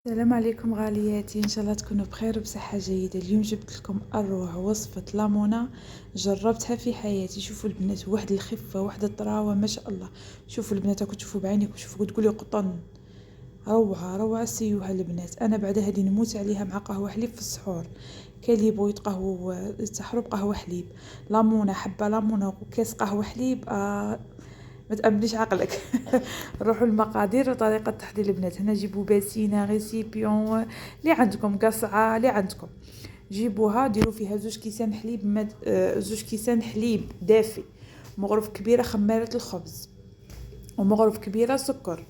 السلام عليكم غالياتي، ان شاء الله تكونوا بخير وبصحه جيده. اليوم جبت لكم اروع وصفه لامونه جربتها في حياتي. شوفوا البنات، واحد الخفه واحد الطراوه ما شاء الله. شوفوا البنات، راكم تشوفوا بعينيكم، شوفوا تقولي قطن. روعه روعه سيوها البنات. انا بعد هذه نموت عليها مع قهوه حليب في السحور. كاين اللي يبغوا يتقهووا يتسحروا بقهوه حليب. لامونه، حبه لامونه وكاس قهوه حليب. ما تأمنيش عقلك. نروحوا المقادير وطريقة تحضير البنات. هنا جيبوا باسينة، ريسيبيون اللي عندكم، قصعة اللي عندكم جيبوها. ديروا فيها زوج كيسان حليب زوج كيسان حليب دافي، مغرف كبيرة خمارة الخبز، ومغرف كبيرة سكر.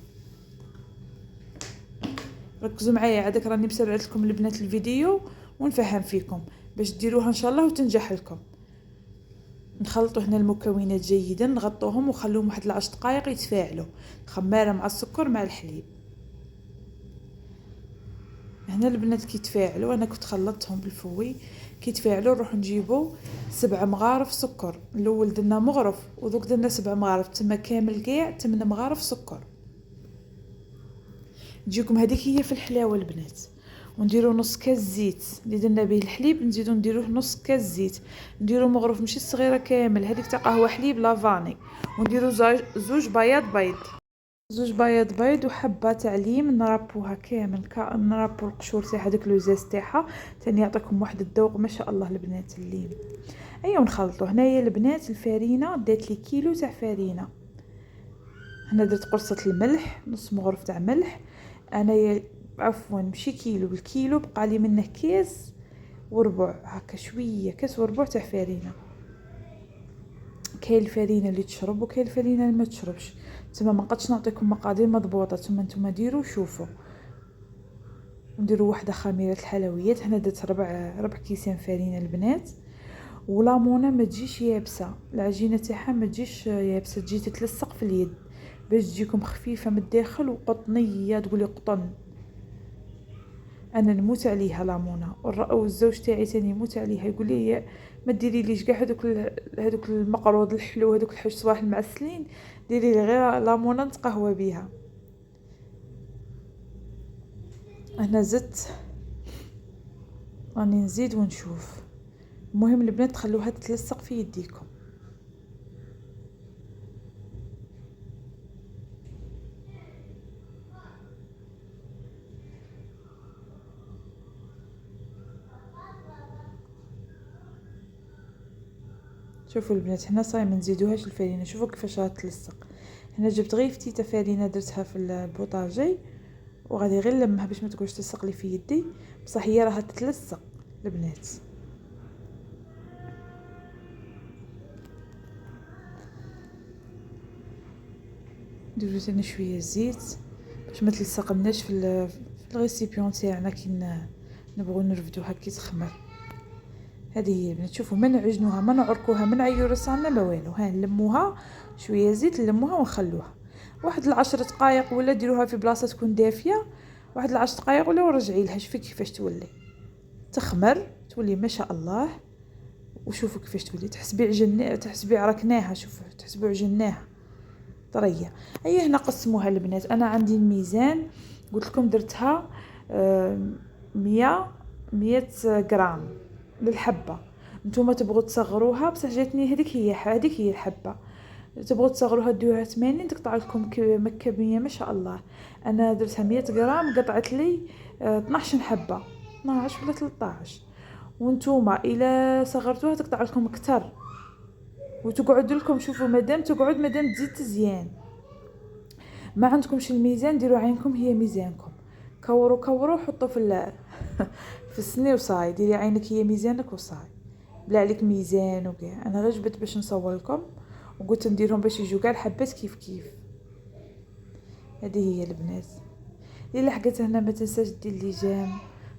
ركزوا معايا، عادك راني مسرعت لكم البنات الفيديو ونفهم فيكم باش ديروها ان شاء الله وتنجح لكم. نخلطوا هنا المكونات جيدا، نغطوهم وخلوهم واحد 10 دقائق يتفاعلوا، خمارة مع السكر مع الحليب. هنا البنات كيتفاعلوا، انا كنت خلطتهم بالفوي كيتفاعلوا. نروح نجيبوا 7 مغارف سكر. الاول درنا مغرف ودوك درنا 7 مغارف، تما كامل كاع 8 مغارف سكر. تجيكم هذيك هي في الحلاوه البنات. ونديروا نص كاس زيت اللي درنا به الحليب، نزيدو نديروه نص كاس زيت. نديروا مغرف ماشي صغيره كامل، هذيك تاع قهوه حليب لافاني. ونديروا زوج بيض. زوج بيض وحبه تاع ليم، نربوها كامل، نربو القشور تاع هذاك لوزاز تاعها ثاني يعطيكم واحد الذوق ما شاء الله البنات الليم. ايوا نخلطوا. هنايا البنات الفارينه دات لي كيلو تاع فارينه. هنا درت قرصه الملح، نص مغرف تاع ملح. انايا عفوا ماشي كيلو، بالكيلو بقى لي منه كيس وربع هكا، شويه كاس وربع تاع فارينه. كاين الفرينه اللي تشرب وكاين الفرينه اللي ما تشربش، تما ما نقدش نعطيكم مقادير مضبوطه، تما نتوما ديروا شوفوا. نديروا واحده خميره الحلويات. هنا درت ربع كيسان فرينه البنات. ولامونه ما تجيش يابسه، العجينه تاعها ما تجيش يابسه، تجي تتلصق في اليد باش تجيكم خفيفه من الداخل وقطنيه، تقولي قطن. انا نموت عليها لامونه، والزوج تاعي ثاني يموت عليها، يقول لي ما ديري ليش كاع هذوك المقروض الحلو، هذوك الحش صباح المعسلين، ديري لي غير لامونه نتقهوى بيها. انا زدت، راني نزيد ونشوف. المهم البنات تخلوها تتلصق في يديكم. شوفوا البنات، هنا صاي ما نزيدوهاش الفرينه، شوفوا كيفاش راها تلصق. هنا جبت غير فتيته فرينه درتها في البوطاجي، وغادي غير نلمها باش ما تقولش تلصق لي في يدي، بصح هي راها تتلصق البنات. نديرو ثاني شويه زيت باش ما تلصقناش في الريسيبيون تاعنا كي نبغوا نرفدوها كي تخمر. هذه هي البنات. شوفوا ما نعجنوها ما نعركوها ما نعيو راسنا ما والو، ها نلموها شويه زيت، نلموها ونخلوها واحد 10 دقائق، ولا ديروها في بلاصه تكون دافيه واحد 10 دقائق، ولا ورجعي لها شوفي كيفاش تولي تخمر، تولي ما شاء الله. وشوفوا كيفاش تولي، تحسبي عركناها، شوفوا تحسبوا عجناها طريه. هي هنا قسموها البنات. انا عندي الميزان قلت لكم درتها 100 غرام للحبه. نتوما تبغوا تصغروها، بصح جاتني هذيك هي الحبه. تبغوا تصغروها ديروها 80، تقطع لكم مكه ما شاء الله. انا درتها 100 غرام، قطعت لي 12 حبه، 12 ولا 13. وانتوما الى صغرتوها تقطع لكم اكثر وتقعد لكم. شوفوا مادام تقعد، مادام تزيد تزيان. ما عندكمش الميزان ديروا عينكم هي ميزانكم، كوروا حطوا في السني وصاي، ديري عينك هي ميزانك وصاي، بلا عليك ميزان وكاع. انا غير جبت باش نصور لكم وقلت نديرهم باش يجوا كاع الحبات كيف كيف. هذه هي البنات. اللي لحقت هنا ما تنساش دير لي جيم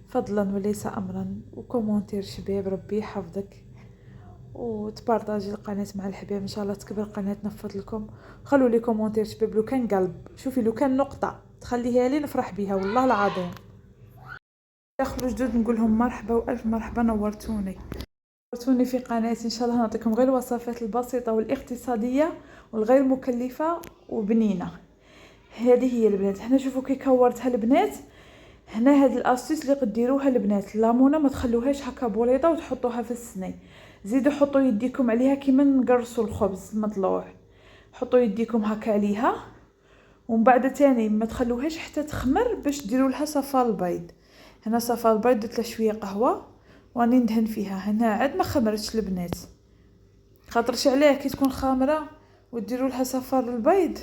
فضلا وليس امرا، وكومونتير شباب ربي يحفظك، وتبارطاجي القناه مع الحباب ان شاء الله تكبر قناتنا بفضلكم. خلوا لي كومونتير شباب، لو كان قلب، شوفي لو كان نقطه تخليها لي نفرح بها والله العظيم. دخلوا جدد نقول لهم مرحبا والف مرحبا، نورتوني في قناتي. ان شاء الله نعطيكم غير الوصفات البسيطه والاقتصاديه والغير مكلفه وبنينه. هذه هي البنات. هنا شوفوا كي كورتها البنات، هنا هاد الاسيس اللي قديروها البنات، الليمونه ما تخلوهاش هكا بوليطه وتحطوها في السني، زيدوا حطوا يديكم عليها كيما نقرصوا الخبز مطلوع، حطوا يديكم هكا عليها، ومن بعد تاني ما تخلوهاش حتى تخمر باش ديروا لها صفار البيض. هنا صفار البيض درت له شويه قهوه واني ندهن فيها. هنا عاد ما خمرتش البنات، خاطرش عليه كي تكون خامره وديروا لها صفار البيض،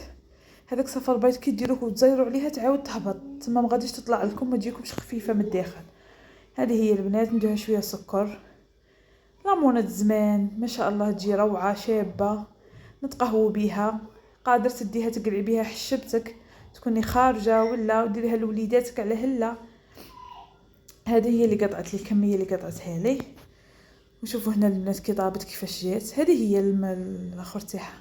هذاك صفار البيض كي ديروه وتزيروا عليها تعاود تهبط، تما ما غاديش تطلع لكم، ما تجيكمش خفيفه من الداخل. هذه هي البنات، نديرها شويه سكر، ليمونه زمان ما شاء الله تجي روعه شابه، نتقهووا بها. قادر تديها تقلعي بها حشبتك تكوني خارجه، ولا ديريها لوليداتك على هلا. هذه هي اللي قطعت لي الكميه اللي قطعتها لي. وشوفوا هنا البنات كي طابت كيفاش جات. هذه هي الاخر تاعها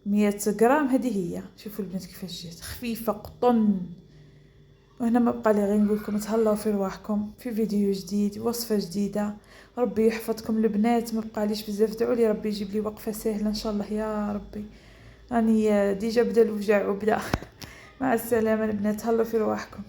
100 غرام. هذه هي، شوفوا البنات كيفاش جات خفيفه قطن. وهنا ما بقى لي غير نقول لكم تهلاو في رواحكم في فيديو جديد، وصفه جديده. ربي يحفظكم البنات، ما بقى ليش بزاف، دعوا لي ربي يجيب لي وقفه سهله ان شاء الله يا ربي. راني ديجا بدا الوجع وبدا. مع السلامه البنات، تهلاو في رواحكم.